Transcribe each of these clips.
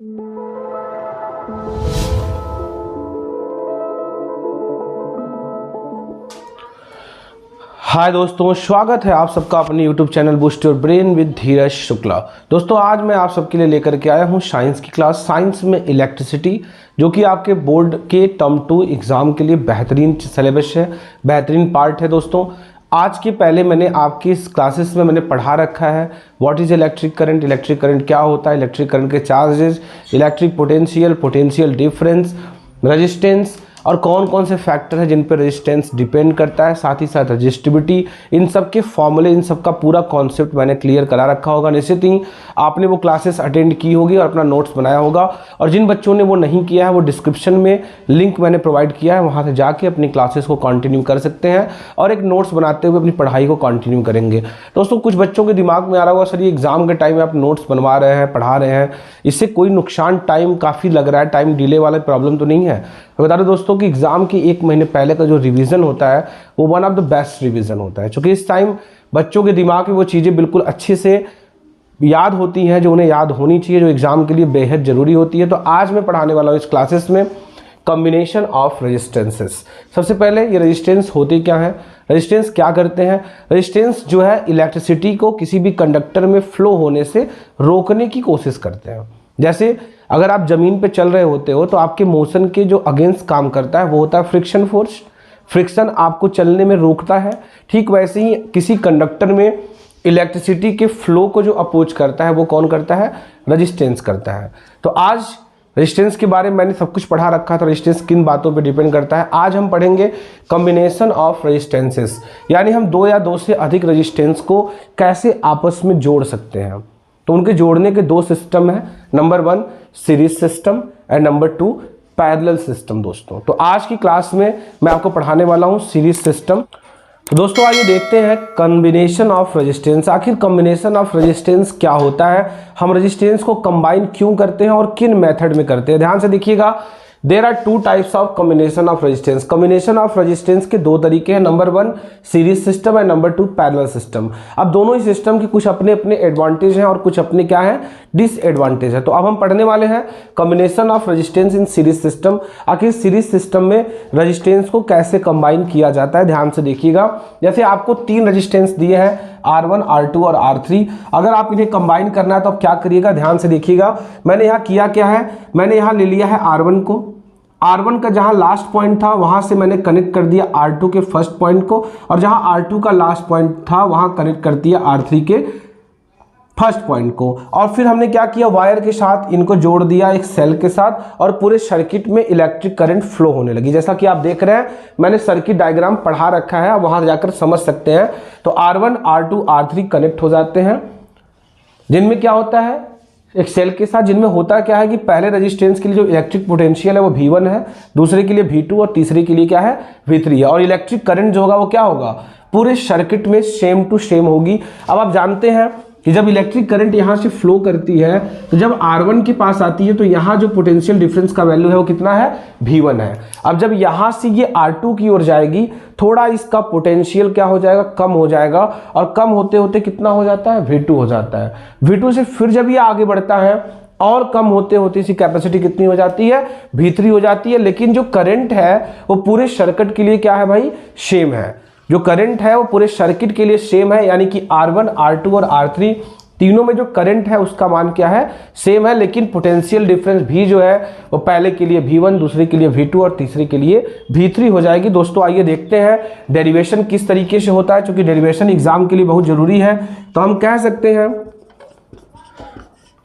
हाय दोस्तों, स्वागत है आप सबका अपने YouTube channel boost your brain with Dheeraj Shukla. दोस्तों आज मैं आप सबके लिए लेकर के आया हूं साइंस की क्लास। साइंस में इलेक्ट्रिसिटी, जो कि आपके बोर्ड के टर्म 2 एग्ज़ाम के लिए बेहतरीन सिलेबस है, बेहतरीन पार्ट है। दोस्तों आज के पहले मैंने आपकी इस क्लासेस में मैंने पढ़ा रखा है व्हाट इज़ इलेक्ट्रिक करंट क्या होता है, इलेक्ट्रिक करंट के charges, electric potential difference, resistance और कौन कौन से फैक्टर हैं जिन पर रेजिस्टेंस डिपेंड करता है, साथ ही साथ रजिस्टिविटी, इन सब के फॉर्मूले, इन सब का पूरा कॉन्सेप्ट मैंने क्लियर करा रखा होगा। निश्चित ही आपने वो क्लासेस अटेंड की होगी और अपना नोट्स बनाया होगा, और जिन बच्चों ने वो नहीं किया है वो डिस्क्रिप्शन में लिंक मैंने प्रोवाइड किया है, वहाँ से जाके अपनी क्लासेस को कंटिन्यू कर सकते हैं और एक नोट्स बनाते हुए अपनी पढ़ाई को कंटिन्यू करेंगे। दोस्तों कुछ बच्चों के दिमाग में आ रहा होगा सर ये एग्जाम के टाइम में आप नोट्स बनवा रहे हैं, पढ़ा रहे हैं, इससे कोई नुकसान, टाइम काफ़ी लग रहा है, टाइम डिले वाला प्रॉब्लम तो नहीं है। बता दो दोस्तों कि एग्जाम के एक महीने पहले का जो रिवीजन होता है वो one of the best revision होता है, क्योंकि इस टाइम बच्चों के दिमाग में वो चीज़ें बिल्कुल अच्छे से याद होती हैं जो उन्हें याद होनी चाहिए, जो एग्जाम के लिए बेहद ज़रूरी होती है। तो आज मैं पढ़ाने वाला हूँ इस क्लासेस में कॉम्बिनेशन ऑफ रेजिस्टेंसेस। सबसे पहले ये रेजिस्टेंस होते क्या हैं, रेजिस्टेंस क्या करते हैं। रेजिस्टेंस जो है इलेक्ट्रिसिटी को किसी भी कंडक्टर में फ्लो होने से रोकने की कोशिश करते हैं। जैसे अगर आप ज़मीन पे चल रहे होते हो तो आपके मोशन के जो अगेंस्ट काम करता है वो होता है फ्रिक्शन फोर्स। फ्रिक्शन आपको चलने में रोकता है। ठीक वैसे ही किसी कंडक्टर में इलेक्ट्रिसिटी के फ्लो को जो अपोज करता है वो कौन करता है, रेजिस्टेंस करता है। तो आज रेजिस्टेंस के बारे में मैंने सब कुछ पढ़ा रखा था, रेजिस्टेंस किन बातों पे डिपेंड करता है। आज हम पढ़ेंगे कॉम्बिनेशन ऑफ रेजिस्टेंसेस, यानी हम दो या दो से अधिक रेजिस्टेंस को कैसे आपस में जोड़ सकते हैं। तो उनके जोड़ने के दो सिस्टम हैं, number 1 series system and number 2 parallel system. दोस्तों तो आज की क्लास में मैं आपको पढ़ाने वाला हूं सीरीज सिस्टम। तो दोस्तों आइए देखते हैं कॉम्बिनेशन ऑफ रेजिस्टेंस। आखिर कॉम्बिनेशन ऑफ रेजिस्टेंस क्या होता है, हम रेजिस्टेंस को कंबाइन क्यों करते हैं और किन मेथड में करते हैं। ध्यान से देखिएगा, there are 2 types of combination of resistance. Combination of resistance के 2 तरीके हैं, number 1 series system and number 2 parallel system. अब दोनों ही सिस्टम के कुछ अपने अपने एडवांटेज हैं और कुछ अपने क्या है, डिसएडवांटेज है। तो अब हम पढ़ने वाले हैं combination of resistance in series system. आखिर सीरीज सिस्टम में रेजिस्टेंस को कैसे कंबाइन किया जाता है। ध्यान से देखिएगा, जैसे आपको 3 रेजिस्टेंस दिए हैं R1, R2 और R3। अगर आप इन्हें कंबाइन करना है तो आप क्या करिएगा, ध्यान से देखिएगा। मैंने यहाँ किया क्या है, मैंने यहाँ ले लिया है R1 को, R1 का जहां लास्ट पॉइंट था वहां से मैंने कनेक्ट कर दिया R2 के फर्स्ट पॉइंट को, और जहां R2 का लास्ट पॉइंट था वहां कनेक्ट कर दिया R3 के फर्स्ट पॉइंट को। और फिर हमने क्या किया, वायर के साथ इनको जोड़ दिया एक सेल के साथ, और पूरे सर्किट में इलेक्ट्रिक करंट फ्लो होने लगी। जैसा कि आप देख रहे हैं मैंने सर्किट डायग्राम पढ़ा रखा है, वहां जाकर समझ सकते हैं। तो R1, R2, R3 कनेक्ट हो जाते हैं, जिनमें क्या होता है, एक सेल के साथ, जिनमें होता क्या है कि पहले रेजिस्टेंस के लिए जो इलेक्ट्रिक पोटेंशियल है वो V1 है, दूसरे के लिए V2 और तीसरे के लिए क्या है, V3 है। और इलेक्ट्रिक करंट जो होगा वो क्या होगा, पूरे सर्किट में सेम टू सेम होगी। अब आप जानते हैं कि जब इलेक्ट्रिक करंट यहाँ से फ्लो करती है तो जब R1 के पास आती है तो यहाँ जो पोटेंशियल डिफरेंस का वैल्यू है वो कितना है, V1 है। अब जब यहाँ से ये R2 की ओर जाएगी थोड़ा इसका पोटेंशियल क्या हो जाएगा, कम हो जाएगा, और कम होते होते कितना हो जाता है, V2 हो जाता है। V2 से फिर जब ये आगे बढ़ता है और कम होते होते इसकी कैपेसिटी कितनी हो जाती है, V3 हो जाती है। लेकिन जो करंट है वो पूरे सर्किट के लिए क्या है भाई, सेम है। जो करंट है वो पूरे सर्किट के लिए सेम है, यानी कि R1, R2 और R3 तीनों में जो करंट है उसका मान क्या है, सेम है। लेकिन पोटेंशियल डिफरेंस भी जो है वो पहले के लिए V1, दूसरे के लिए V2 और तीसरे के लिए V3 हो जाएगी। दोस्तों आइए देखते हैं डेरिवेशन किस तरीके से होता है, क्योंकि डेरिवेशन एग्जाम के लिए बहुत जरूरी है। तो हम कह सकते हैं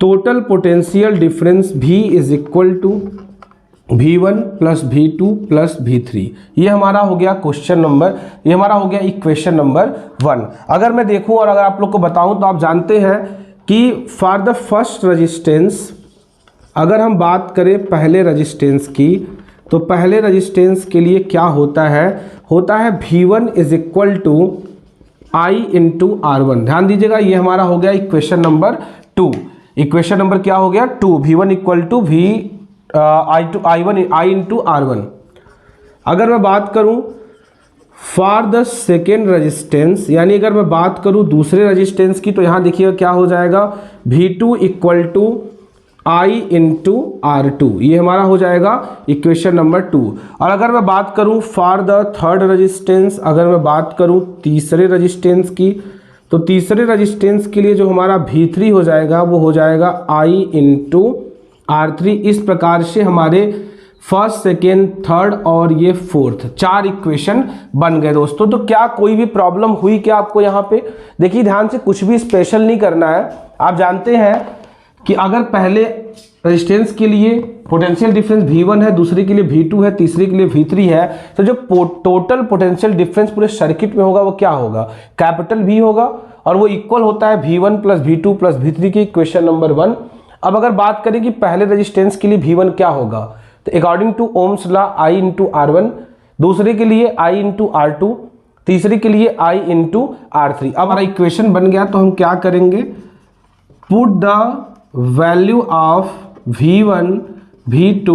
total potential difference V is equal to V1 plus V2 plus V3। ये हमारा हो गया क्वेश्चन नंबर, ये हमारा हो गया इक्वेशन नंबर 1। अगर मैं देखूं और अगर आप लोग को बताऊं तो आप जानते हैं कि फॉर द फर्स्ट रेजिस्टेंस, अगर हम बात करें पहले रेजिस्टेंस की, तो पहले रेजिस्टेंस के लिए क्या होता है V1 is equal to I into R1। ध्यान दीजिएगा, ये हमारा हो गया इक्वेशन नंबर 2। इक्वेशन नंबर क्या हो गया, 2। V1 equal to I into R1। अगर मैं बात करूं फॉर द सेकेंड रेजिस्टेंस, यानी अगर मैं बात करूं दूसरे रेजिस्टेंस की, तो यहां देखिएगा क्या हो जाएगा, V2 equal to I into R2, ये हमारा हो जाएगा इक्वेशन नंबर 2। और अगर मैं बात करूं फॉर द थर्ड रेजिस्टेंस, अगर मैं बात करूं तीसरे रेजिस्टेंस की, तो तीसरे रेजिस्टेंस के लिए जो हमारा V3 हो जाएगा वो हो जाएगा I इंटू R3। इस प्रकार से हमारे फर्स्ट, सेकेंड, थर्ड और ये फोर्थ 4 इक्वेशन बन गए दोस्तों। तो क्या कोई भी प्रॉब्लम हुई क्या आपको यहाँ पे? देखिए ध्यान से, कुछ भी स्पेशल नहीं करना है। आप जानते हैं कि अगर पहले रेजिस्टेंस के लिए पोटेंशियल डिफरेंस V1 है, दूसरे के लिए V2 है, तीसरे के लिए V3 है, तो जो टोटल पोटेंशियल डिफरेंस पूरे सर्किट में होगा वो क्या होगा? कैपिटल V होगा, और वो इक्वल होता है V1 plus V2 plus V3 की, इक्वेशन नंबर 1। अब अगर बात करें कि पहले रेजिस्टेंस के लिए V1 क्या होगा, तो according to Ohm's law I into R1, दूसरे के लिए I इंटू R2, तीसरे के लिए I इंटू R3। अब हमारा इक्वेशन बन गया, तो हम क्या करेंगे? Put the value of V1, V2,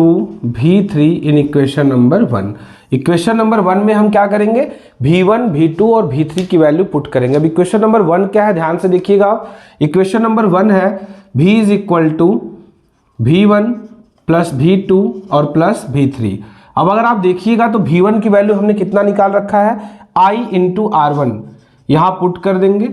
V3 in equation number 1। Equation number 1 में हम क्या करेंगे? V1, V2 और V3 की वैल्यू पुट करेंगे। अब इक्वेशन नंबर 1 क्या है, ध्यान से देखिएगा। इक्वेशन नंबर 1 है V is equal to V1 plus V2 और प्लस V3। अब अगर आप देखिएगा तो V1 की वैल्यू हमने कितना निकाल रखा है? I इंटू R1, यहाँ पुट कर देंगे,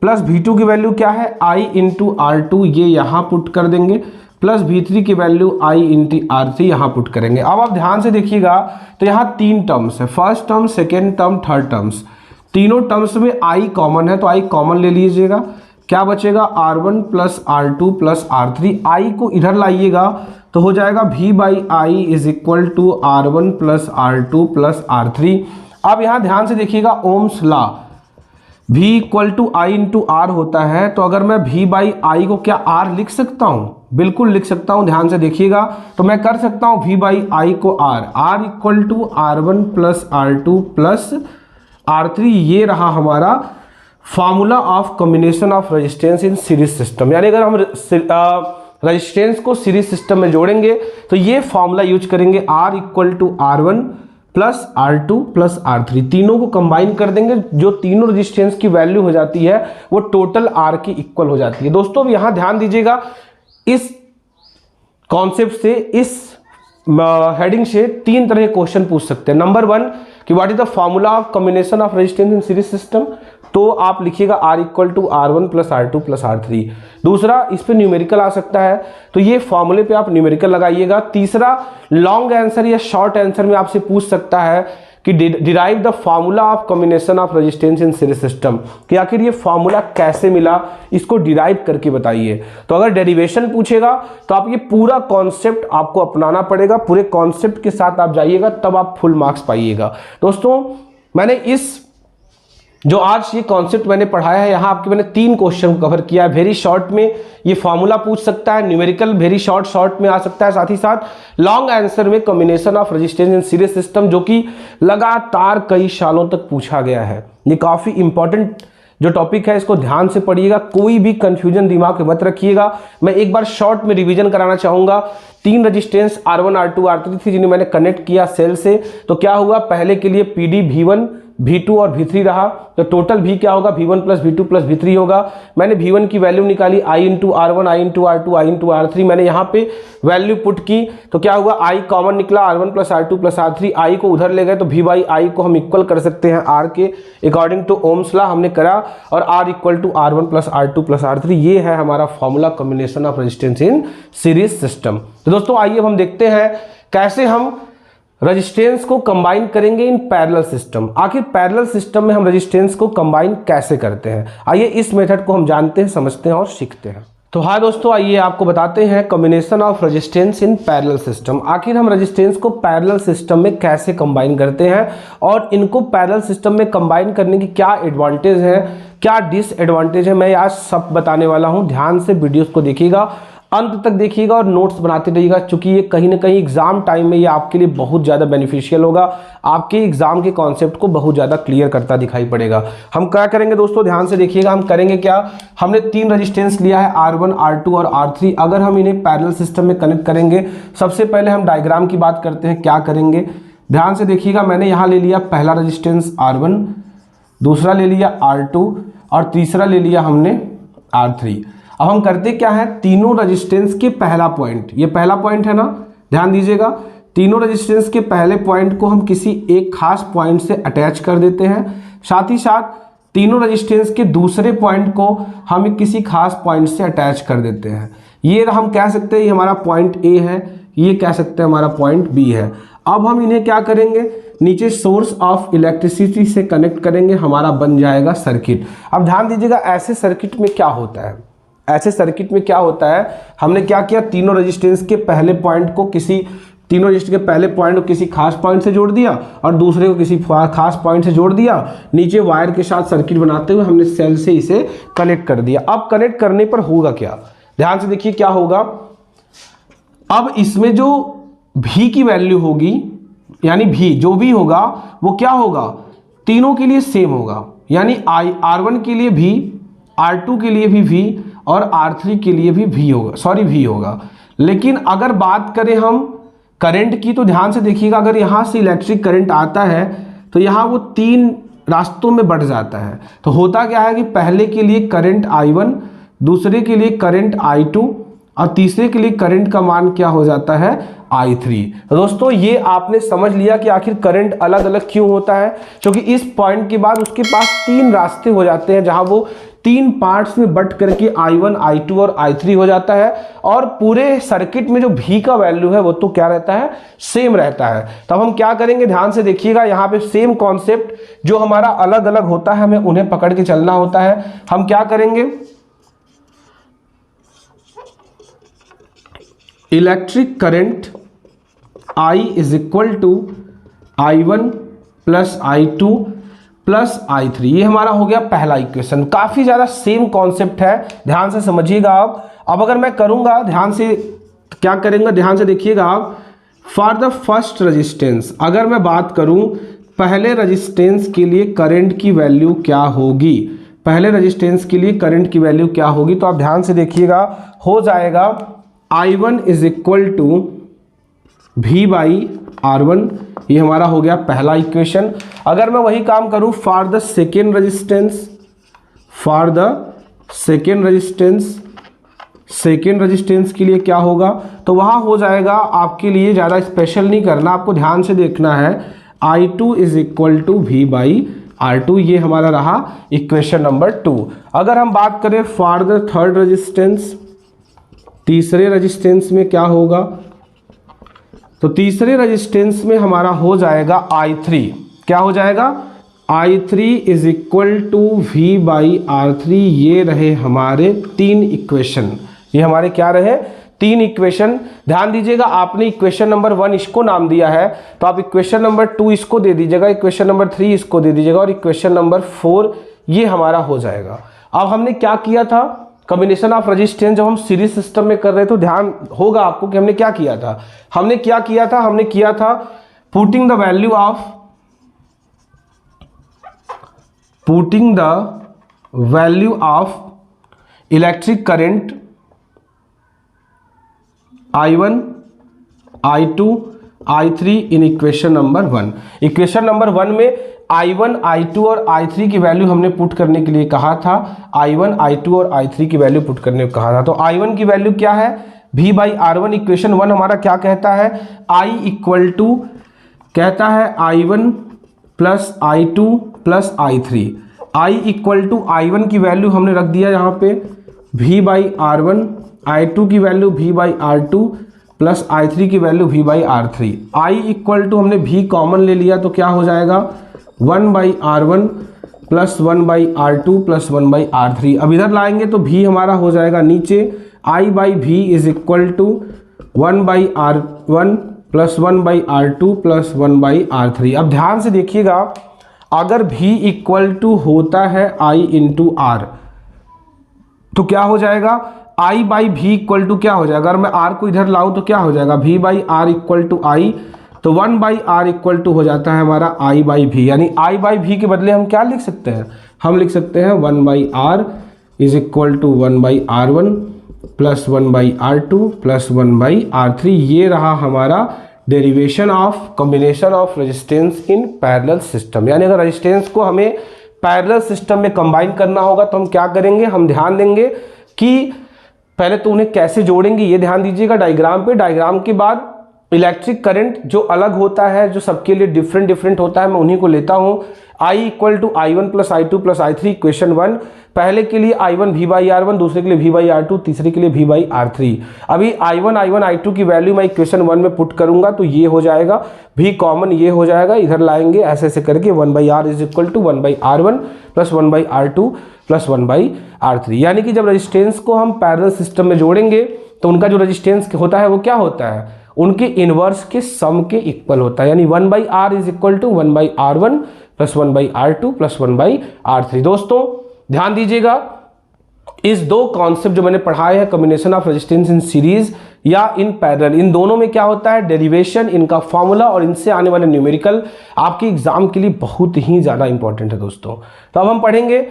प्लस V2 की वैल्यू क्या है? I इंटू R2, ये यहाँ पुट कर देंगे, प्लस V3 की वैल्यू I इंटू R3 यहाँ पुट करेंगे। अब आप ध्यान से देखिएगा तो यहाँ 3 टर्म्स है, first term, second term, third terms. तीनों टर्म्स में I कॉमन है, तो I कॉमन ले लीजिएगा। क्या बचेगा? R1 plus R2 plus R3। I को इधर लाइएगा तो हो जाएगा V by I is equal to R1 plus R2 plus R3। अब यहाँ ध्यान से देखिएगा, Ohm's law V equal to I into R होता है, तो अगर मैं V बाई आई को क्या R लिख सकता हूँ? बिल्कुल लिख सकता हूँ। ध्यान से देखिएगा, तो मैं कर सकता हूँ V बाई आई को R equal to R1 plus R2 plus R3। ये रहा हमारा formula of combination of resistance in series system. यानी अगर हम रेजिस्टेंस को सीरीज सिस्टम में जोड़ेंगे तो ये फॉर्मूला यूज करेंगे, R equal to R1 plus R2 plus R3। तीनों को कंबाइन कर देंगे, जो तीनों रेजिस्टेंस की वैल्यू हो जाती है वो टोटल R की इक्वल हो जाती है। दोस्तों अब यहां ध्यान दीजिएगा, इस कॉन्सेप्ट से, इस हेडिंग से 3 तरह के क्वेश्चन पूछ सकते हैं। नंबर 1 कि what is the formula of combination of resistance in series system, तो आप लिखिएगा R equal to R1 plus R2 plus R3। दूसरा, इस पे न्यूमेरिकल आ सकता है, तो ये फॉर्मूले पे आप न्यूमेरिकल लगाइएगा। तीसरा, लॉन्ग आंसर या शॉर्ट आंसर में आपसे पूछ सकता है कि derive the formula of combination of resistance in series system, कि आखिर ये फॉर्मूला कैसे मिला, इसको डिराइव करके बताइए। तो अगर डेरिवेशन पूछेगा तो आप ये पूरा कॉन्सेप्ट आपको अपनाना पड़ेगा, पूरे कॉन्सेप्ट के साथ आप जाइएगा, तब आप फुल मार्क्स पाइएगा। दोस्तों मैंने इस जो आज ये कॉन्सेप्ट मैंने पढ़ाया है, यहाँ आपके मैंने 3 क्वेश्चन कवर किया है। वेरी शॉर्ट में ये फॉर्मूला पूछ सकता है, न्यूमेरिकल वेरी शॉर्ट में आ सकता है, साथ ही साथ लॉन्ग आंसर में combination of resistance in series system, जो कि लगातार कई सालों तक पूछा गया है। ये काफ़ी इंपॉर्टेंट जो टॉपिक है, इसको ध्यान से पढ़िएगा, कोई भी कंफ्यूजन दिमाग में मत रखिएगा। मैं एक बार शॉर्ट में रिवीजन कराना चाहूँगा। 3 रेजिस्टेंस R1, R2, R3 थी, जिन्हें मैंने कनेक्ट किया सेल से, तो क्या हुआ? पहले के लिए PD V1, V2 और V3 रहा, तो टोटल V क्या होगा? V1 plus V2 plus V3 होगा। मैंने V1 की वैल्यू निकाली I into R1, I into R2, I into R3। मैंने यहाँ पे वैल्यू पुट की, तो क्या हुआ? I कॉमन निकला, R1 plus R2 plus R3। I को उधर ले गए, तो V बाई आई को हम इक्वल कर सकते हैं R के, अकॉर्डिंग टू ओम्स लॉ हमने करा, और R equal to R1 plus R2 plus R3। ये है हमारा formula combination of resistance in series system. तो दोस्तों आइए हम देखते हैं कैसे हम रेजिस्टेंस को कंबाइन करेंगे इन पैरेलल सिस्टम। आखिर पैरेलल सिस्टम में हम रेजिस्टेंस को कंबाइन कैसे करते हैं, आइए इस मेथड को हम जानते हैं, समझते हैं और सीखते हैं। तो हाँ दोस्तों, आइए आपको बताते हैं combination of resistance in parallel system. आखिर हम रेजिस्टेंस को पैरेलल सिस्टम में कैसे कंबाइन करते हैं, और इनको पैरेलल सिस्टम में कंबाइन करने की क्या एडवांटेज है, क्या डिसएडवांटेज है, मैं आज सब बताने वाला हूँ। ध्यान से वीडियोस को देखिएगा, अंत तक देखिएगा और नोट्स बनाते रहिएगा, क्योंकि ये कहीं ना कहीं एग्जाम टाइम में ये आपके लिए बहुत ज़्यादा बेनिफिशियल होगा, आपके एग्जाम के कॉन्सेप्ट को बहुत ज़्यादा क्लियर करता दिखाई पड़ेगा। हम क्या करेंगे दोस्तों, ध्यान से देखिएगा, हम करेंगे क्या? हमने 3 रेजिस्टेंस लिया है, R1, R2 और R3। अगर हम इन्हें पैरेलल सिस्टम में कनेक्ट करेंगे, सबसे पहले हम डायग्राम की बात करते हैं, क्या करेंगे। ध्यान से देखिएगा, मैंने यहाँ ले लिया पहला रेजिस्टेंस R1, दूसरा ले लिया R2 और तीसरा ले लिया हमने R3। अब हम करते क्या है, तीनों रेजिस्टेंस के पहला पॉइंट, ये पहला पॉइंट है ना, ध्यान दीजिएगा, तीनों रेजिस्टेंस के पहले पॉइंट को हम किसी एक खास पॉइंट से अटैच कर देते हैं, साथ ही साथ तीनों रेजिस्टेंस के दूसरे पॉइंट को हम किसी खास पॉइंट से अटैच कर देते हैं। ये हम कह सकते हैं ये हमारा पॉइंट ए है, ये कह सकते हैं हमारा पॉइंट बी है। अब हम इन्हें क्या करेंगे, नीचे सोर्स ऑफ इलेक्ट्रिसिटी से कनेक्ट करेंगे, हमारा बन जाएगा सर्किट। अब ध्यान दीजिएगा ऐसे सर्किट में क्या होता है, ऐसे सर्किट में क्या होता है, हमने क्या किया, तीनों रेजिस्टेंस के पहले पॉइंट को तीनों रेजिस्टेंस के पहले पॉइंट को किसी खास पॉइंट से जोड़ दिया और दूसरे को किसी खास पॉइंट से जोड़ दिया, नीचे वायर के साथ सर्किट बनाते हुए हमने सेल से इसे कनेक्ट कर दिया। अब कनेक्ट करने पर होगा क्या, ध्यान से देखिए क्या होगा। अब इसमें जो V की वैल्यू होगी, यानी V जो भी होगा वो क्या होगा, तीनों के लिए सेम होगा, यानी R1 के लिए V, R2 के लिए भी V और R3 के लिए भी V होगा, V होगा। लेकिन अगर बात करें हम करंट की, तो ध्यान से देखिएगा, अगर यहाँ से इलेक्ट्रिक करंट आता है तो यहाँ वो 3 रास्तों में बढ़ जाता है। तो होता क्या है कि पहले के लिए करंट I1, दूसरे के लिए करंट I2 और तीसरे के लिए करंट का मान क्या हो जाता है, I3। दोस्तों ये आपने समझ लिया कि आखिर करंट अलग अलग क्यों होता है, क्योंकि इस पॉइंट के बाद उसके पास 3 रास्ते हो जाते हैं, जहां वो 3 पार्ट्स में बट करके I1, I2 और I3 हो जाता है, और पूरे सर्किट में जो V का वैल्यू है वो तो क्या रहता है, सेम रहता है। तब हम क्या करेंगे, ध्यान से देखिएगा, यहाँ पे सेम कॉन्सेप्ट जो हमारा अलग अलग होता है हमें उन्हें पकड़ के चलना होता है। हम क्या करेंगे, electric current I is equal to I1 plus I2 plus I3, ये हमारा हो गया पहला इक्वेशन। काफी ज्यादा सेम कॉन्सेप्ट है, ध्यान से समझिएगा आप। अब अगर मैं करूंगा, ध्यान से क्या करेंगे, ध्यान से देखिएगा आप, फॉर द फर्स्ट रेजिस्टेंस, अगर मैं बात करूं पहले रेजिस्टेंस के लिए करंट की वैल्यू क्या होगी, पहले रेजिस्टेंस के लिए करंट की वैल्यू क्या होगी, तो आप ध्यान से देखिएगा, हो जाएगा I1 is equal to V by R1, ये हमारा हो गया पहला इक्वेशन। अगर मैं वही काम करूं for the second resistance, for the second resistance के लिए क्या होगा, तो वहां हो जाएगा, आपके लिए ज़्यादा स्पेशल नहीं करना, आपको ध्यान से देखना है, I2 is equal to V by R2, ये हमारा रहा इक्वेशन नंबर 2। अगर हम बात करें फॉर द थर्ड रेजिस्टेंस, तीसरे रेजिस्टेंस में क्या होगा, तो तीसरे रेजिस्टेंस में हमारा हो जाएगा I3, क्या हो जाएगा, I3 is equal to V by R3, ये रहे हमारे 3 इक्वेशन, ये हमारे क्या रहे, 3 इक्वेशन। ध्यान दीजिएगा, आपने इक्वेशन नंबर 1 इसको नाम दिया है, तो आप इक्वेशन नंबर 2 इसको दे दीजिएगा, इक्वेशन नंबर 3 इसको दे दीजिएगा, और इक्वेशन नंबर 4 ये हमारा हो जाएगा। अब हमने क्या किया था, कॉम्बिनेशन ऑफ रेजिस्टेंस जब हम सीरीज सिस्टम में कर रहे थे, तो ध्यान होगा आपको कि हमने क्या किया था, हमने किया था putting the value of electric current I1, I2, I3 in equation number 1। Equation number 1 में I1, I2 और I3 की वैल्यू हमने पुट करने के लिए कहा था, I1, I2 और I3 की वैल्यू पुट करने को कहा था। तो I1 की वैल्यू क्या है, V बाई R1, इक्वेशन 1 हमारा क्या कहता है, I इक्वल टू कहता है I1 plus I2 plus I3, I equal to I1 की वैल्यू हमने रख दिया यहाँ पे V बाई R1, I2 की value V by R2 plus I3 की value V by R3, I equal to हमने V कॉमन ले लिया, तो क्या हो जाएगा 1 by R1 plus 1 by R2 plus 1 by R3। अब इधर लाएंगे तो V हमारा हो जाएगा नीचे, I by V is equal to 1 by R1 plus 1 by R2 plus 1 by R3। अब ध्यान से देखिएगा, अगर V इक्वल टू होता है I इंटू R, तो क्या हो जाएगा, I by V equal to क्या हो जाएगा, अगर मैं R को इधर लाऊं तो क्या हो जाएगा, V by R equal to I, तो 1 बाई R इक्वल टू हो जाता है हमारा I बाई V, यानी I बाई V के बदले हम क्या लिख सकते हैं, हम लिख सकते हैं 1 by R is equal to 1 by R1 plus 1 by R2 plus 1 by R3। ये रहा हमारा derivation of combination of resistance in parallel system. यानी अगर रेजिस्टेंस को हमें पैरेलल सिस्टम में कंबाइन करना होगा तो हम क्या करेंगे, हम ध्यान देंगे कि पहले तो उन्हें कैसे जोड़ेंगे ये ध्यान दीजिएगा डायग्राम पे। डायग्राम के बाद इलेक्ट्रिक करंट जो अलग होता है, जो सबके लिए डिफरेंट डिफरेंट होता है, मैं उन्हीं को लेता हूं। I equal to I1 plus I2 plus I3 equation 1। पहले के लिए I1 V/R1, दूसरे के लिए V/R2, तीसरे के लिए V/R3। अभी I1 I2 की वैल्यू मैं इक्वेशन 1 में पुट करूंगा तो ये हो जाएगा, V कॉमन ये हो जाएगा, इधर लाएंगे ऐसे ऐसे करके 1/R is equal to 1/R1 plus 1/R2 plus 1/R3। यानी कि जब रेजिस्टेंस को हम पैरेलल सिस्टम में जोड़ेंगे तो उनका जो रेजिस्टेंस होता है वो क्या होता है, उनके इनवर्स के सम के इक्वल होता है। यानी 1/R is equal to 1/R1 plus 1/R2 plus 1/R3। दोस्तों ध्यान दीजिएगा, इस दो कॉन्सेप्ट जो मैंने पढ़ाए हैं, combination of resistance in series या इन पैरेलल, इन दोनों में क्या होता है, डेरिवेशन, इनका फॉर्मूला और इनसे आने वाले न्यूमेरिकल आपके एग्जाम के लिए बहुत ही ज्यादा इंपॉर्टेंट है दोस्तों। तो अब हम पढ़ेंगे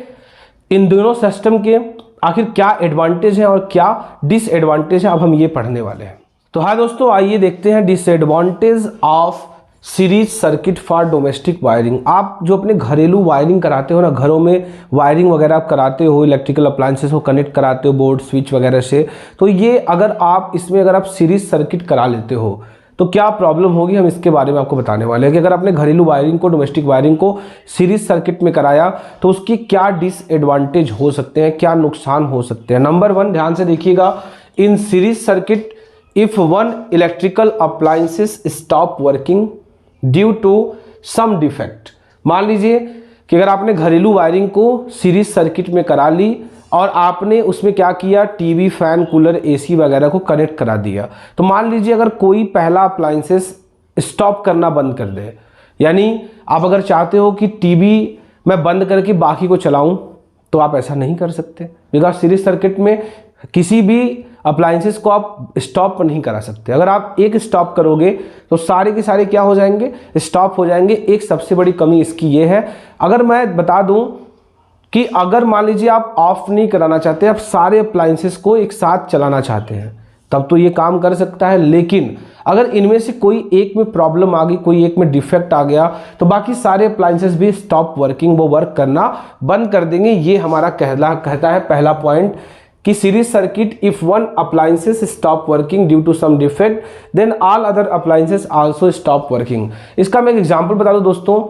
इन दोनों सिस्टम के आखिर क्या एडवांटेज है और क्या डिसएडवांटेज है, अब हम ये पढ़ने वाले हैं। तो हाँ दोस्तों, आइए देखते हैं disadvantage of series circuit for domestic wiring. आप जो अपने घरेलू वायरिंग कराते हो ना, घरों में वायरिंग वगैरह आप कराते हो, इलेक्ट्रिकल अप्लायंसेस को कनेक्ट कराते हो बोर्ड स्विच वगैरह से, तो ये अगर आप इसमें अगर आप सीरीज सर्किट करा लेते हो तो क्या प्रॉब्लम होगी, हम इसके बारे में आपको बताने वाले हैं कि अगर आपने घरेलू वायरिंग को, डोमेस्टिक वायरिंग को सीरीज सर्किट में कराया तो उसकी क्या डिसएडवांटेज हो सकते हैं, क्या नुकसान हो सकते हैं। नंबर 1 ध्यान से देखिएगा, in series circuit if one electrical appliances stop working due to some defect. मान लीजिए कि अगर आपने घरेलू वायरिंग को सीरीज सर्किट में करा ली और आपने उसमें क्या किया, टीवी, फैन, कूलर, एसी वगैरह को कनेक्ट करा दिया, तो मान लीजिए अगर कोई पहला अप्लायंसेस स्टॉप करना बंद कर दे, यानी आप अगर चाहते हो कि टीवी मैं बंद करके बाकी को चलाऊं तो आप ऐसा नहीं कर सकते, बिकॉज सीरीज सर्किट में किसी भी अप्लायंसेस को आप स्टॉप नहीं करा सकते। अगर आप एक स्टॉप करोगे तो सारे के सारे क्या हो जाएंगे, स्टॉप हो जाएंगे। एक सबसे बड़ी कमी इसकी ये है, अगर मैं बता दूं कि अगर मान लीजिए आप ऑफ नहीं कराना चाहते, आप सारे अप्लायंसेस को एक साथ चलाना चाहते हैं, तब तो ये काम कर सकता है। लेकिन अगर इनमें से कोई एक में प्रॉब्लम आ गई, कोई एक में डिफेक्ट आ गया, तो बाकी सारे अप्लायंसेस भी स्टॉप वर्किंग, वो वर्क करना बंद कर देंगे। ये हमारा कहता है पहला पॉइंट कि series circuit if one appliances stop working due to some defect then all other appliances also stop working. इसका मैं एक एग्जांपल बता दूं दोस्तों,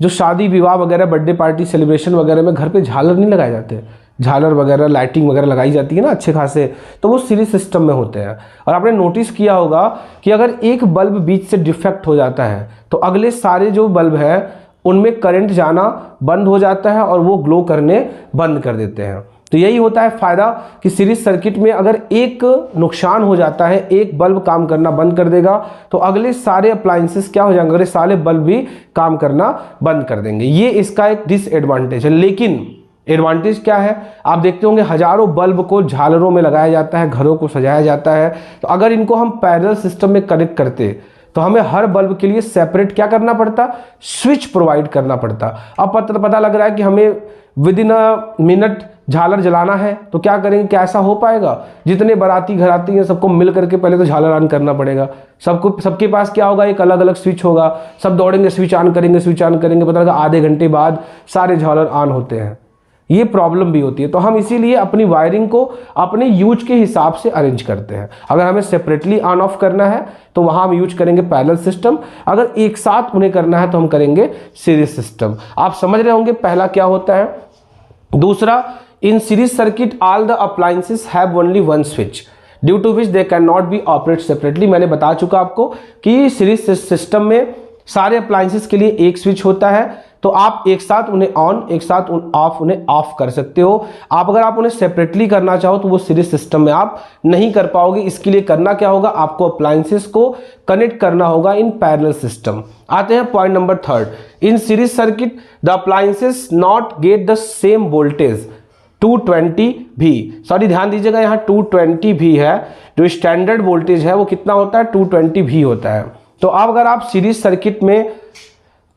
जो शादी विवाह वगैरह, बर्थडे पार्टी, सेलिब्रेशन वगैरह में घर पे झालर नहीं लगाए जाते, झालर वगैरह, लाइटिंग वगैरह लगाई जाती है ना अच्छे खासे, तो वो सीरीज सिस्टम में होते हैं। और आपने नोटिस किया होगा कि अगर एक बल्ब बीच से डिफेक्ट हो जाता है तो अगले सारे जो बल्ब है उनमें करंट जाना बंद हो जाता है और वो ग्लो करने बंद कर देते हैं। तो यही होता है फायदा कि सीरीज सर्किट में अगर एक नुकसान हो जाता है, एक बल्ब काम करना बंद कर देगा, तो अगले सारे अप्लायंसेस क्या हो जाएंगे, अगले सारे बल्ब भी काम करना बंद कर देंगे। ये इसका एक डिसएडवांटेज है। लेकिन एडवांटेज क्या है, आप देखते होंगे हजारों बल्ब को झालरों में लगाया जाता है, घरों को सजाया जाता है, तो अगर इनको हम पैरेलल सिस्टम में कनेक्ट करते तो हमें हर बल्ब के लिए सेपरेट क्या करना पड़ता, स्विच प्रोवाइड करना पड़ता। अब पता लग रहा है कि हमें विद इन अ मिनट झालर जलाना है, तो क्या करेंगे, क्या ऐसा हो पाएगा? जितने बाराती घराती हैं सबको मिल करके पहले तो झालर ऑन करना पड़ेगा, सबके पास क्या होगा, एक अलग अलग स्विच होगा, सब दौड़ेंगे, स्विच ऑन करेंगे, पता लगा आधे घंटे बाद सारे झालर ऑन होते हैं। ये प्रॉब्लम भी होती है। तो हम इसीलिए अपनी वायरिंग को अपने यूज के हिसाब से अरेंज करते हैं। अगर हमें सेपरेटली ऑन ऑफ करना है तो वहां हम यूज करेंगे पैरेलल सिस्टम, अगर एक साथ उन्हें करना है तो हम करेंगे सीरीज सिस्टम। आप समझ रहे होंगे पहला क्या होता है। दूसरा, in series circuit all the appliances have only one switch due to which they can not be operate separately. मैंने बता चुका आपको कि सीरीज सिस्टम में सारे अप्लायंसेस के लिए एक स्विच होता है, तो आप एक साथ उन्हें ऑन, एक साथ ऑफ, उन्हें ऑफ कर सकते हो। अगर आप उन्हें सेपरेटली करना चाहो तो वो सीरीज सिस्टम में आप नहीं कर पाओगे। इसके लिए करना क्या होगा, आपको अप्लायंसेस को कनेक्ट करना होगा इन पैरेलल सिस्टम। आते हैं point number 3, in series circuit the appliances not get the same voltage 220 भी, सॉरी ध्यान दीजिएगा यहाँ 220 भी है, जो स्टैंडर्ड वोल्टेज है वो कितना होता है, 220 भी होता है। तो अब अगर आप सीरीज सर्किट में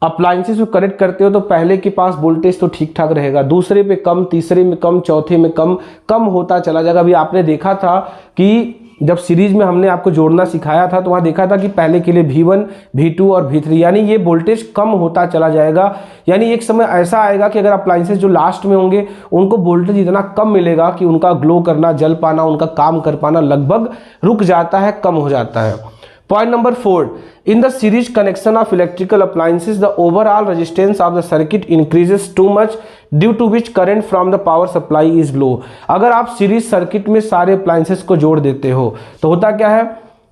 अप्लायंसेस को कनेक्ट करते हो तो पहले के पास वोल्टेज तो ठीक ठाक रहेगा, दूसरे पे कम, तीसरे में कम, चौथे में कम होता चला जाएगा। अभी आपने देखा था कि जब सीरीज में हमने आपको जोड़ना सिखाया था तो वहाँ देखा था कि पहले के लिए V1, V2 और V3 यानी ये वोल्टेज कम होता चला जाएगा। यानी एक समय ऐसा आएगा कि अगर अप्लाइंसेस जो लास्ट में होंगे उनको वोल्टेज इतना कम मिलेगा कि उनका ग्लो करना, जल पाना, उनका काम कर पाना लगभग रुक जाता है, कम हो जाता है। Point number 4, in the series connection of electrical appliances, the overall resistance of the circuit increases too much due to which current from the power supply is low। अगर आप सीरीज सर्किट में सारे अप्लाइंसेस को जोड़ देते हो तो होता क्या है,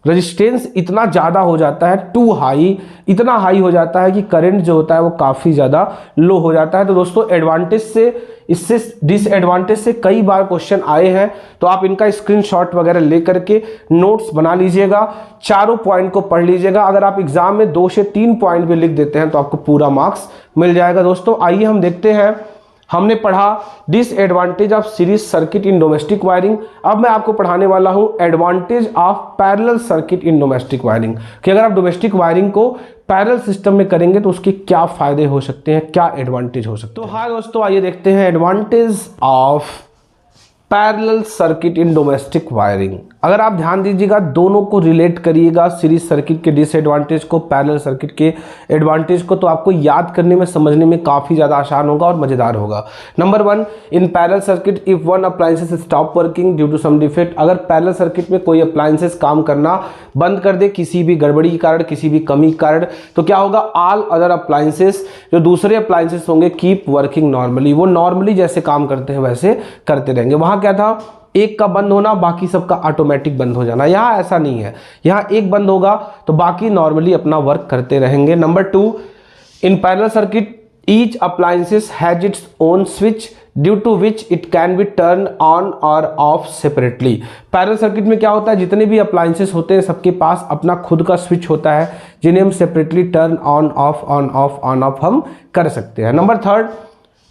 रेजिस्टेंस इतना ज़्यादा हो जाता है, टू हाई, इतना हाई हो जाता है कि करंट जो होता है वो काफ़ी ज़्यादा लो हो जाता है। तो दोस्तों एडवांटेज से, इससे डिसएडवांटेज से कई बार क्वेश्चन आए हैं, तो आप इनका स्क्रीनशॉट वगैरह लेकर के नोट्स बना लीजिएगा, चारों पॉइंट को पढ़ लीजिएगा। अगर आप एग्जाम में 2 से 3 पॉइंट भी लिख देते हैं तो आपको पूरा मार्क्स मिल जाएगा। दोस्तों आइए हम देखते हैं, हमने पढ़ा disadvantage of series circuit in domestic wiring. अब मैं आपको पढ़ाने वाला हूं advantage of parallel circuit in domestic wiring, कि अगर आप डोमेस्टिक वायरिंग को पैरेलल सिस्टम में करेंगे तो उसके क्या फायदे हो सकते हैं, क्या एडवांटेज हो सकते हैं। तो हाँ दोस्तों, आइए देखते हैं advantage of parallel circuit in domestic wiring. अगर आप ध्यान दीजिएगा, दोनों को रिलेट करिएगा, सीरीज सर्किट के डिसएडवांटेज को, पैरेलल सर्किट के एडवांटेज को, तो आपको याद करने में, समझने में काफ़ी ज़्यादा आसान होगा और मज़ेदार होगा। Number 1, in parallel circuit if one appliances stop working due to some defect, अगर पैरेलल सर्किट में कोई अप्लायंसेस काम करना बंद कर दे किसी भी गड़बड़ी के कारण, किसी भी कमी के कारण, तो क्या होगा, ऑल अदर अप्लायंसेस, जो दूसरे अप्लायंसेस होंगे, कीप वर्किंग नॉर्मली, वो नॉर्मली जैसे काम करते हैं वैसे करते रहेंगे। वहाँ क्या था, एक का बंद होना, बाकी सबका ऑटोमेटिक बंद हो जाना। यहाँ ऐसा नहीं है, यहाँ एक बंद होगा तो बाकी नॉर्मली अपना वर्क करते रहेंगे। Number 2, in parallel circuit each appliances has its own switch due to which it can be turn on और ऑफ सेपरेटली। पैरेलल सर्किट में क्या होता है, जितने भी अप्लायंसेस होते हैं सबके पास अपना खुद का स्विच होता है, जिन्हें हम सेपरेटली टर्न ऑन ऑफ हम कर सकते हैं। Number 3,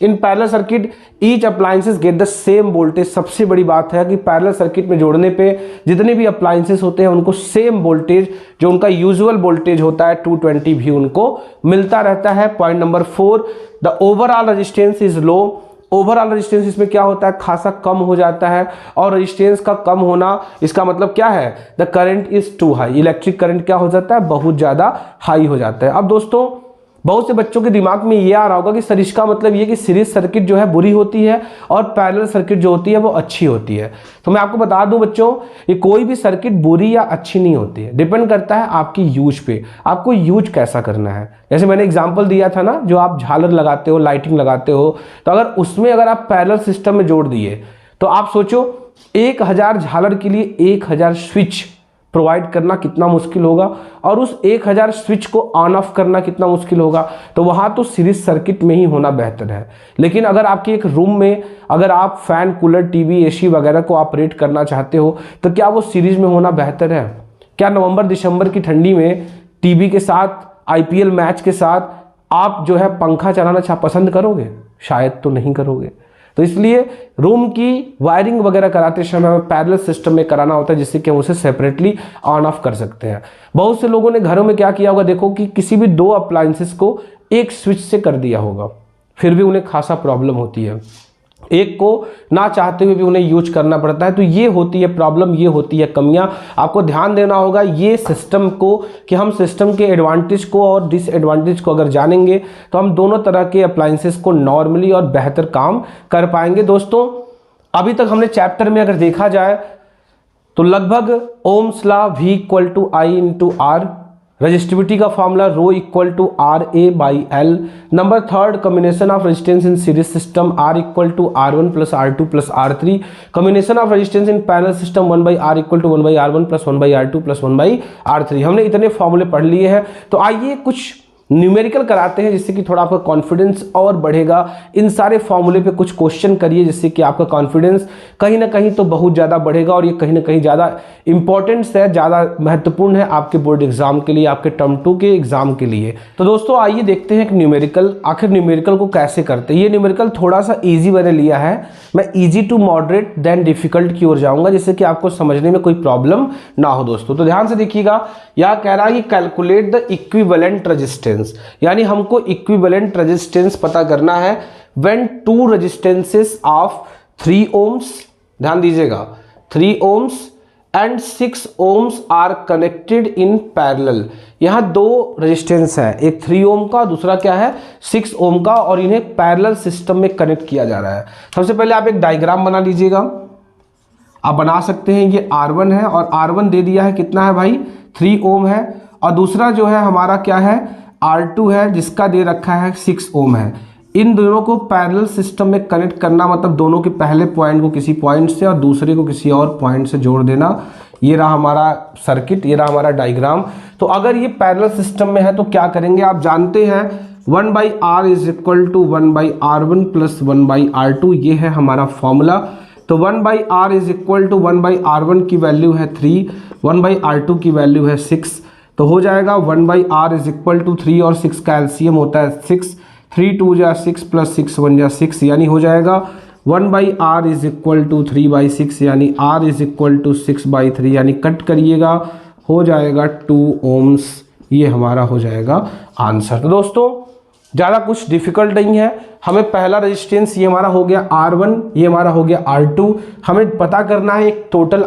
in parallel circuit each appliances get the same voltage. सबसे बड़ी बात है कि पैरेलल सर्किट में जोड़ने पे जितने भी अप्लायंसेस होते हैं उनको सेम वोल्टेज, जो उनका यूजुअल वोल्टेज होता है 220 भी उनको मिलता रहता है। Point number 4, the overall resistance is low. Overall resistance इसमें क्या होता है, खासा कम हो जाता है, और रेजिस्टेंस का कम होना इसका मतलब क्या है, the current is too high, electric current क्या हो जाता है, बहुत ज़्यादा हाई हो जाता है। अब दोस्तों बहुत से बच्चों के दिमाग में ये आ रहा होगा कि सर इसका मतलब ये कि सीरीज सर्किट जो है बुरी होती है और पैरेलल सर्किट जो होती है वो अच्छी होती है। तो मैं आपको बता दूं बच्चों, ये कोई भी सर्किट बुरी या अच्छी नहीं होती है, डिपेंड करता है आपकी यूज पे, आपको यूज कैसा करना है। जैसे मैंने एग्जांपल दिया था ना, जो आप झालर लगाते हो, लाइटिंग लगाते हो, तो अगर उसमें अगर आप पैरेलल सिस्टम में जोड़ दिए तो आप सोचो 1000 झालर के लिए 1000 स्विच प्रोवाइड करना कितना मुश्किल होगा, और उस 1000 स्विच को ऑन ऑफ करना कितना मुश्किल होगा। तो वहाँ तो सीरीज सर्किट में ही होना बेहतर है। लेकिन अगर आपके एक रूम में अगर आप फैन, कूलर, टीवी, एसी वगैरह को ऑपरेट करना चाहते हो तो क्या वो सीरीज में होना बेहतर है? क्या नवंबर दिसंबर की ठंडी में टीवी के साथ, आईपीएल मैच के साथ आप जो है पंखा चलाना पसंद करोगे? शायद तो नहीं करोगे। तो इसलिए रूम की वायरिंग वगैरह कराते समय हमें पैरेलल सिस्टम में कराना होता है, जिससे कि हम उसे सेपरेटली ऑन ऑफ कर सकते हैं। बहुत से लोगों ने घरों में क्या किया होगा, देखो कि किसी भी 2 अप्लायंसेस को एक स्विच से कर दिया होगा, फिर भी उन्हें खासा प्रॉब्लम होती है, एक को ना चाहते हुए भी उन्हें यूज करना पड़ता है। तो ये होती है प्रॉब्लम, ये होती है कमियां। आपको ध्यान देना होगा ये सिस्टम को, कि हम सिस्टम के एडवांटेज को और डिसएडवांटेज को अगर जानेंगे तो हम दोनों तरह के अप्लायंसेस को नॉर्मली और बेहतर काम कर पाएंगे। दोस्तों अभी तक हमने चैप्टर में अगर देखा जाए तो लगभग Ohm's law V = I × R, resistivity का formula ρ = RA/L। Number 3, combination of resistance in series system R = R1 + R2 + R3। Combination of resistance in parallel system 1/R = 1/R1 + 1/R2 + 1/R3। हमने इतने फॉर्मूले पढ़ लिए हैं। तो आइए कुछ न्यूमेरिकल कराते हैं, जिससे कि थोड़ा आपका कॉन्फिडेंस और बढ़ेगा। इन सारे फॉर्मूले पे कुछ क्वेश्चन करिए, जिससे कि आपका कॉन्फिडेंस कहीं ना कहीं तो बहुत ज़्यादा बढ़ेगा, और ये कहीं ना कहीं ज़्यादा इंपॉर्टेंस है, ज़्यादा महत्वपूर्ण है आपके बोर्ड एग्जाम के लिए, आपके टर्म 2 के एग्जाम के लिए। तो दोस्तों आइए देखते हैं कि न्यूमेरिकल, आखिर न्यूमेरिकल को कैसे करते हैं। ये न्यूमेरिकल थोड़ा सा ईजी मैंने लिया है, मैं easy to moderate then difficult की ओर जाऊँगा, जिससे कि आपको समझने में कोई प्रॉब्लम ना हो। दोस्तों तो ध्यान से देखिएगा, यह कह रहा है कि कैलकुलेट द इक्विवेलेंट रेजिस्टेंस, यानी हमको इक्विवेलेंट रेजिस्टेंस पता करना है व्हेन 2 रेजिस्टेंसेस ऑफ 3 ohms, ध्यान दीजिएगा 3 ohms and 6 ohms are connected in parallel. यहाँ दो रेजिस्टेंस है, एक 3 ohm का, दूसरा क्या है 6 ohm का, और इन्हें पैरेलल सिस्टम में कनेक्ट किया जा रहा है। सबसे पहले आप एक डायग्राम बना लीजिएगा, आप बना सकते हैं। ये R1 है और R1 दे दिया है कितना है भाई 3 ohm है, और दूसरा जो है हमारा क्या है R2 है जिसका दे रखा है 6 ohm है। इन दोनों को पैरेलल सिस्टम में कनेक्ट करना मतलब दोनों के पहले पॉइंट को किसी पॉइंट से और दूसरे को किसी और पॉइंट से जोड़ देना। ये रहा हमारा सर्किट, ये रहा हमारा डायग्राम। तो अगर ये पैरेलल सिस्टम में है तो क्या करेंगे, आप जानते हैं 1/R is equal to 1/R1 plus 1/R2, ये है हमारा फॉर्मूला। तो 1/R is equal to 1/R1 की वैल्यू है 3, 1/R2 की वैल्यू है 6, तो हो जाएगा 1/R इज इक्वल टू 3 और 6 का एलसीएम होता है 6, 3 2 जा 6 प्लस 6 1 जा 6, यानी हो जाएगा 1/R इज इक्वल टू 3/6, यानी R इज इक्वल टू 6/3, यानी कट करिएगा हो जाएगा 2 ohms। ये हमारा हो जाएगा आंसर। तो दोस्तों ज़्यादा कुछ डिफिकल्ट नहीं है, हमें पहला रेजिस्टेंस ये हमारा हो गया R1, ये हमारा हो गया R2, हमें पता करना है एक टोटल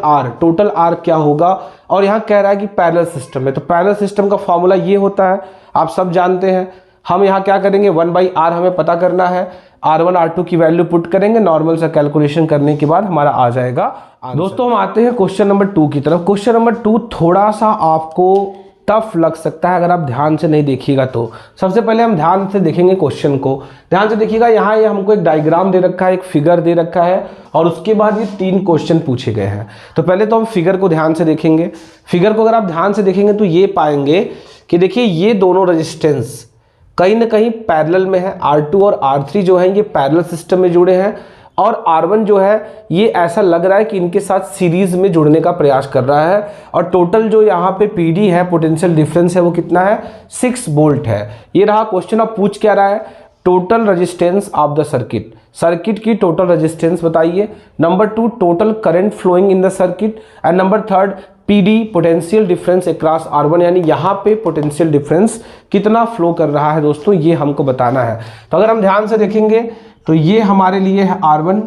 R क्या होगा, और यहाँ कह रहा है कि पैरेलल सिस्टम है। तो पैरेलल सिस्टम का फॉर्मूला ये होता है, आप सब जानते हैं। हम यहाँ क्या करेंगे 1/R हमें पता करना है, R1 R2 की वैल्यू पुट करेंगे, नॉर्मल सा कैलकुलेशन करने के बाद हमारा आ जाएगा आंसर। दोस्तों हम आते हैं क्वेश्चन नंबर 2 की तरफ। क्वेश्चन नंबर 2 थोड़ा सा आपको टफ लग सकता है अगर आप ध्यान से नहीं देखिएगा तो। सबसे पहले हम ध्यान से देखेंगे क्वेश्चन को, ध्यान से देखिएगा। यहाँ ये हमको एक डायग्राम दे रखा है, एक फिगर दे रखा है, और उसके बाद ये 3 क्वेश्चन पूछे गए हैं। तो पहले तो हम फिगर को ध्यान से देखेंगे। फिगर को अगर आप ध्यान से देखेंगे तो ये पाएंगे कि देखिए ये दोनों रेजिस्टेंस कहीं ना कहीं पैरेलल में है। R2 और R3 जो है ये पैरेलल सिस्टम में जुड़े हैं, और R1 जो है ये ऐसा लग रहा है कि इनके साथ सीरीज में जुड़ने का प्रयास कर रहा है। और टोटल जो यहाँ पे PD है, पोटेंशियल डिफरेंस है, वो कितना है 6 वोल्ट है। ये रहा क्वेश्चन। अब पूछ क्या रहा है, total resistance of the circuit, circuit की टोटल रेजिस्टेंस बताइए। Number 2 total current flowing in the circuit, and number 3 PD potential difference across R1, यानी यहाँ पे पोटेंशियल डिफरेंस कितना फ्लो कर रहा है दोस्तों, ये हमको बताना है। तो अगर हम ध्यान से देखेंगे तो ये हमारे लिए है R1,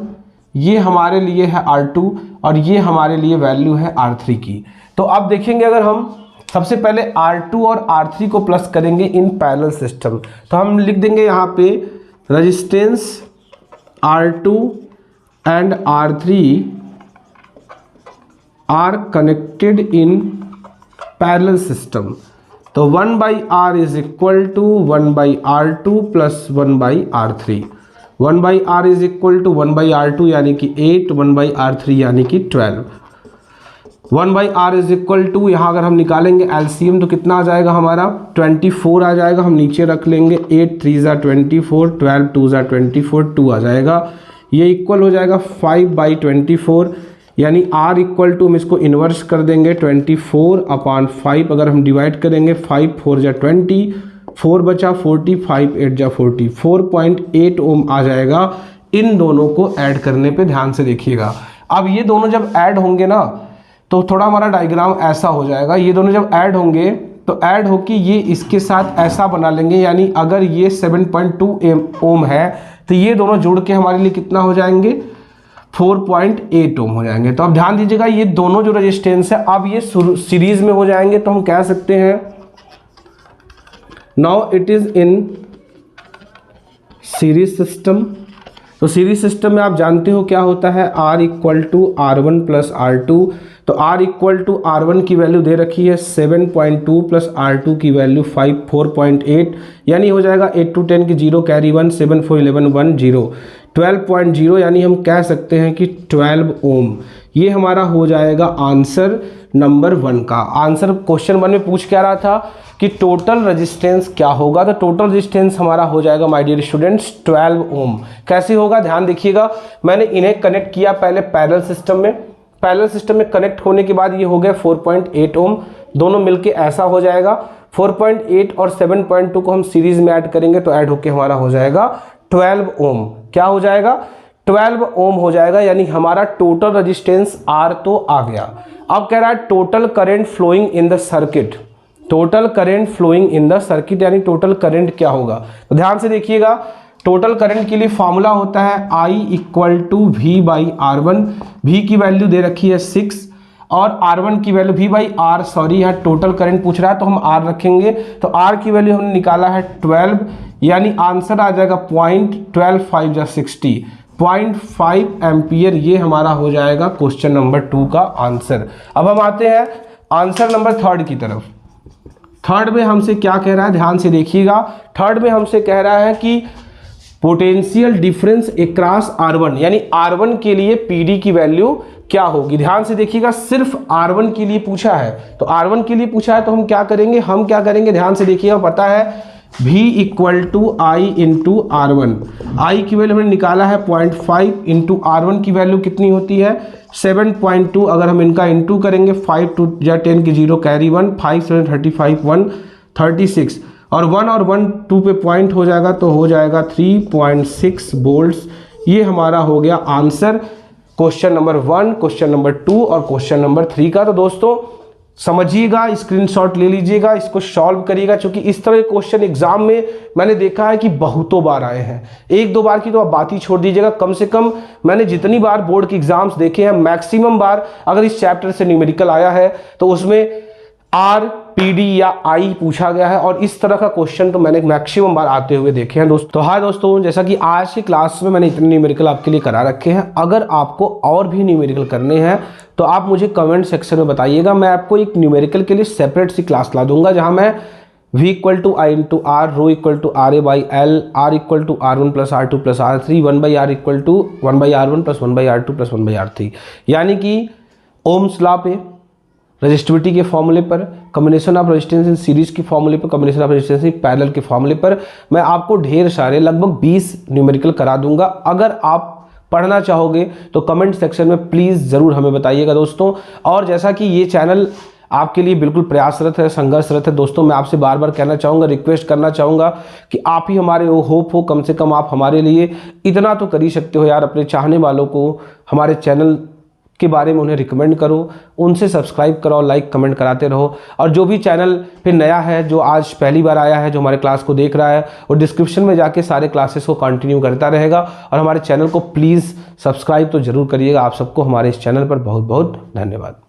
ये हमारे लिए है R2, और ये हमारे लिए वैल्यू है R3 की। तो अब देखेंगे अगर हम सबसे पहले R2 और R3 को प्लस करेंगे इन पैरेलल सिस्टम, तो हम लिख देंगे यहाँ पे resistance R2 and R3 are connected in parallel system. तो 1/R is equal to 1/R2 plus 1/R3। 1/R is equal to 1/R2 यानी कि 8, 1/R3 यानी कि 12। 1/R इज इक्वल टू, यहाँ अगर हम निकालेंगे एलसीएम तो कितना आ जाएगा हमारा 24 आ जाएगा। हम नीचे रख लेंगे 8 3 ज़ा 24, 12 2 ज़ा 24, 2 आ जाएगा। ये इक्वल हो जाएगा 5/24, यानी R इक्वल टू हम इसको इन्वर्स कर देंगे 24/5। अगर हम डिवाइड करेंगे 5 4 जा 20, 4 बचा 40, 5 8 जा 40, 4.8 ओम आ जाएगा। इन दोनों को ऐड करने पे ध्यान से देखिएगा। अब ये दोनों जब ऐड होंगे ना तो थोड़ा हमारा डायग्राम ऐसा हो जाएगा। ये दोनों जब ऐड होंगे तो ऐड होके ये इसके साथ ऐसा बना लेंगे, यानी अगर ये 7.2 ओम है तो ये दोनों जुड़ के हमारे लिए कितना हो जाएंगे 4.8 ओम हो जाएंगे। तो अब ध्यान दीजिएगा ये दोनों जो रेजिस्टेंस है अब ये सीरीज में हो जाएंगे, तो हम कह सकते हैं now it is in series system. तो सीरीज सिस्टम में आप जानते हो क्या होता है, R equal to R1 plus R2। तो R इक्वल टू R1 की वैल्यू दे रखी है 7.2 प्लस R2 की वैल्यू 4.8, यानी हो जाएगा 8 to 10 की 0 कैरी 1, 7 4 11 1 0, 12.0, यानी हम कह सकते हैं कि 12 ओम। ये हमारा हो जाएगा आंसर नंबर 1 का। आंसर क्वेश्चन 1 में पूछ क्या रहा था कि टोटल रेजिस्टेंस क्या होगा, तो टोटल रेजिस्टेंस हमारा हो जाएगा माय डियर स्टूडेंट्स 12 ओम। कैसे होगा ध्यान देखिएगा, मैंने इन्हें कनेक्ट किया पहले पैरेलल सिस्टम में। पैरेलल सिस्टम में कनेक्ट होने के बाद ये हो गया 4.8 ओम, दोनों मिलके ऐसा हो जाएगा। 4.8 और 7.2 को हम सीरीज में ऐड करेंगे तो ऐड होके हमारा हो जाएगा 12 ओम। क्या हो जाएगा 12 ओम हो जाएगा, यानी हमारा टोटल रेजिस्टेंस R तो आ गया। अब कह रहा है total current flowing in the circuit, total current flowing in the circuit, यानी टोटल करंट क्या होगा। तो ध्यान से देखिएगा, टोटल करंट के लिए फॉर्मूला होता है I equal to V by R1। V की वैल्यू दे रखी है 6, और R1 की value V by R, sorry यहाँ टोटल करंट पूछ रहा है तो हम R रखेंगे, तो R की वैल्यू हमने निकाला है 12, यानी आंसर आ जाएगा 0.12 5 जा 60, 0.5 एम्पियर। ये हमारा हो जाएगा क्वेश्चन नंबर 2 का आंसर। अब हम आते हैं आंसर नंबर 3 की तरफ। थर्ड में हमसे क्या कह रहा है, ध्यान से देखिएगा। थर्ड में हमसे कह रहा है कि पोटेंशियल डिफरेंस अक्रॉस R1, यानी R1 के लिए PD की वैल्यू क्या होगी। ध्यान से देखिएगा, सिर्फ R1 के लिए पूछा है, तो R1 के लिए पूछा है तो हम क्या करेंगे, ध्यान से देखिएगा। पता है V equal to I into R1, I की वैल्यू हमने निकाला है 0.5 इंटू R1 की वैल्यू कितनी होती है 7.2। अगर हम इनका इंटू करेंगे 5 2 या 10 की 0 कैरी 1, 5 7 35 1 36, और 1 और 1 2 पे पॉइंट हो जाएगा तो हो जाएगा 3.6 वोल्ट्स। ये हमारा हो गया answer question number 1, question number 2 और क्वेश्चन नंबर 3 का। तो दोस्तों समझिएगा, स्क्रीनशॉट ले लीजिएगा, इसको सॉल्व करिएगा, क्योंकि इस तरह के क्वेश्चन एग्जाम में मैंने देखा है कि बहुतों बार आए हैं। एक दो बार की तो आप बात ही छोड़ दीजिएगा, कम से कम मैंने जितनी बार बोर्ड के एग्जाम्स देखे हैं, मैक्सिमम बार अगर इस चैप्टर से न्यूमेरिकल आया है तो उसमें R, PD या I पूछा गया है, और इस तरह का क्वेश्चन तो मैंने मैक्सिमम बार आते हुए देखे हैं दोस्तों। हाँ दोस्तों, जैसा कि आज की क्लास में मैंने इतने न्यूमेरिकल आपके लिए करा रखे हैं। अगर आपको और भी न्यूमेरिकल करने हैं तो आप मुझे कमेंट सेक्शन में बताइएगा, मैं आपको एक न्यूमेरिकल के लिए सेपरेट सी क्लास ला दूंगा, जहां मैं V equal to I into R, rho equal to R A by L, R equal to R1 plus R2 plus R3, 1 by R equal to 1 by R1 plus 1 by R2 plus 1 by R3, यानी कि Ohm's law पे, resistivity के फॉर्मूले पर, combination of resistance in series के फॉर्मूले पर, combination of resistance in parallel के फॉर्मूले पर मैं आपको ढेर सारे लगभग 20 न्यूमेरिकल करा दूंगा। अगर आप पढ़ना चाहोगे तो कमेंट सेक्शन में प्लीज़ ज़रूर हमें बताइएगा दोस्तों। और जैसा कि ये चैनल आपके लिए बिल्कुल प्रयासरत है, संघर्षरत है दोस्तों, मैं आपसे बार बार कहना चाहूँगा, रिक्वेस्ट करना चाहूँगा कि आप ही हमारे वो होप हो, कम से कम आप हमारे लिए इतना तो कर ही सकते हो यार, अपने चाहने वालों को हमारे चैनल के बारे में उन्हें रिकमेंड करो, उनसे सब्सक्राइब कराओ, लाइक कमेंट कराते रहो। और जो भी चैनल पे नया है, जो आज पहली बार आया है, जो हमारे क्लास को देख रहा है, वो डिस्क्रिप्शन में जाके सारे क्लासेस को कंटिन्यू करता रहेगा, और हमारे चैनल को प्लीज़ सब्सक्राइब तो ज़रूर करिएगा। आप सबको हमारे इस चैनल पर बहुत बहुत धन्यवाद।